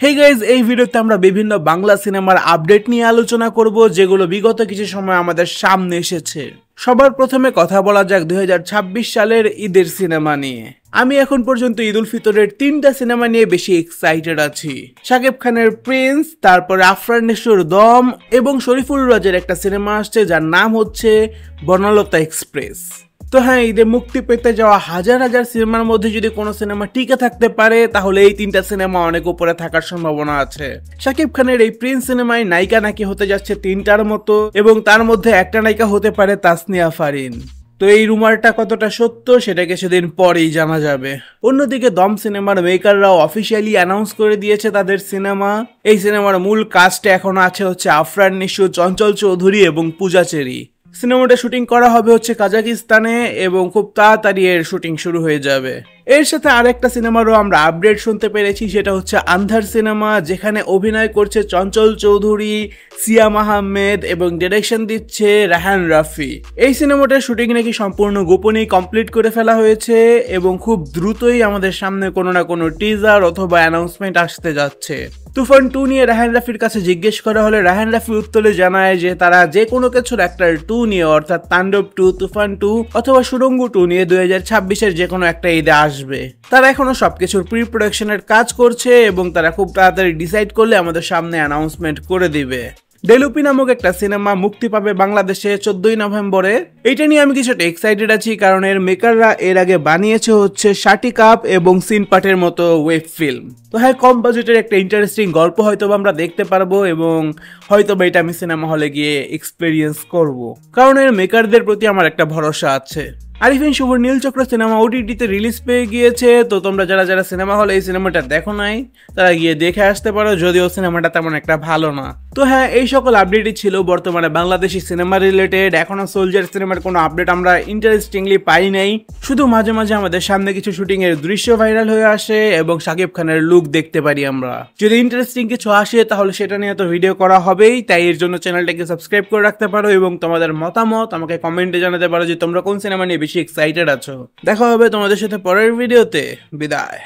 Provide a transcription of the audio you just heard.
Hey guys, এই ভিডিওতে আমরা বিভিন্ন বাংলা সিনেমার আপডেট নিয়ে আলোচনা করব যেগুলো বিগত কিছু সময় আমাদের সামনে এসেছে। সবার প্রথমে কথা বলা যাক 2026 সালের ঈদের সিনেমা নিয়ে। আমি এখন পর্যন্ত ঈদ উল ফিতরের 3টা সিনেমা নিয়ে বেশি এক্সাইটেড আছি। শাকিব খানের প্রিন্স, তারপরে আফরান নিশোর দম এবং শরীফুল রাজের একটা সিনেমা আসছে যার নাম হচ্ছে বনলতা এক্সপ্রেস। তো হ্যাঁ, ঈদে মুক্তি পেতে যাওয়া হাজার হাজার সিনেমার মধ্যে যদি কোনো সিনেমা টিকে থাকতে পারে তাহলে এই 3টা সিনেমা অনেক উপরে থাকার সম্ভাবনা আছে। শাকিব খানের এই প্রিন্স সিনেমায় নায়িকা নাকি হতে যাচ্ছে 3টার মতো এবং তার মধ্যে একটা নায়িকা হতে পারে তাসনিয়া ফারিন। তো এই রুমারটা কতটা সত্য সেটা কিছুদিন পরেই জানা যাবে। অন্যদিকে দম সিনেমার মেকাররাও অফিসিয়ালি অ্যানাউন্স করে দিয়েছে তাদের সিনেমা। এই সিনেমার মূল কাস্টে এখন আছে হচ্ছে আফরান নিশো, চঞ্চল চৌধুরী এবং পূজা চেরি। সিনেমাটা শুটিং করা হবে হচ্ছে কাজাকিস্তানে এবং খুব তাড়াতাড়ি এর শুটিং শুরু হয়ে যাবে। এর সাথে আরেকটা সিনেমারও আমরা আপডেট শুনতে পেরেছি, সেটা হচ্ছে আন্ধার সিনেমা, যেখানে অভিনয় করছে চঞ্চল চৌধুরী, সিয়াম আহমেদ এবং ডিরেকশন দিচ্ছে রাহান রাফি। এই সিনেমাটার শুটিং নাকি সম্পূর্ণ গোপনেই কমপ্লিট করে ফেলা হয়েছে এবং খুব দ্রুতই আমাদের সামনে কোনো না কোনো টিজার অথবা অ্যানাউন্সমেন্ট আসতে যাচ্ছে। তুফান 2 নিয়ে রাহান রাফির কাছে জিজ্ঞেস করা হলে রাহান রাফি উত্তরে জানায় যে তারা যে কোনো কিছুর একটা 2 নিয়ে, অর্থাৎ তাণ্ডব 2, তুফান 2 অথবা সুড়ঙ্গ 2 নিয়ে 2026-এর যে কোনো একটা ঈদে আসবে। তারা এখনো সবকিছুর প্রি প্রোডাকশনের কাজ করছে এবং তারা খুব তাড়াতাড়ি ডিসাইড করলে আমাদের সামনে অ্যানাউন্সমেন্ট করে দিবে। ডেলুপি নামক একটা সিনেমা মুক্তি পাবে বাংলাদেশে 14ই নভেম্বরে। এইটা নিয়ে আমি কিছুটা এক্সাইটেড আছি, কারণ এর মেকাররা এর আগে বানিয়েছে হচ্ছে শাটি কাপ এবং সিনপাটের মতো ওয়েব ফিল্ম। তো হ্যাঁ, কম বাজেটের একটা ইন্টারেস্টিং গল্প হয়তো আমরা দেখতে পারবো এবং হয়তো এটা আমি সিনেমা হলে গিয়ে এক্সপেরিয়েন্স করব, কারণ এর মেকারদের প্রতি আমার একটা ভরসা আছে। আরিফিন শুভর নীলচক্র সিনেমা ওটিটিতে রিলিজ পেয়ে গিয়েছে। তো তোমরা যারা যারা সিনেমা হলে এই সিনেমাটা দেখো নাই তারা গিয়ে দেখে আসতে পারো, যদিও সিনেমাটা তেমন একটা ভালো না। তো হ্যাঁ, এই সকল আপডেটই ছিল বর্তমানে বাংলাদেশি সিনেমা রিলেটেড। এখনো সোলজার সিনেমার কোনো আপডেট আমরা ইন্টারেস্টিংলি পাই নাই। শুধু মাঝে মাঝে আমাদের সামনে কিছু শুটিং এর দৃশ্য ভাইরাল হয়ে আসে এবং শাকিব খানের লুক দেখতে পারি আমরা। যদি ইন্টারেস্টিং কিছু আসে তাহলে সেটা নিয়ে তো ভিডিও করা হবেই, তাই এর জন্য চ্যানেলটাকে সাবস্ক্রাইব করে রাখতে পারো এবং তোমাদের মতামত আমাকে কমেন্টে জানাতে পারো যে তোমরা কোন সিনেমা নিয়ে বেশি এক্সাইটেড আছো। দেখা হবে তোমাদের সাথে পরের ভিডিওতে। বিদায়।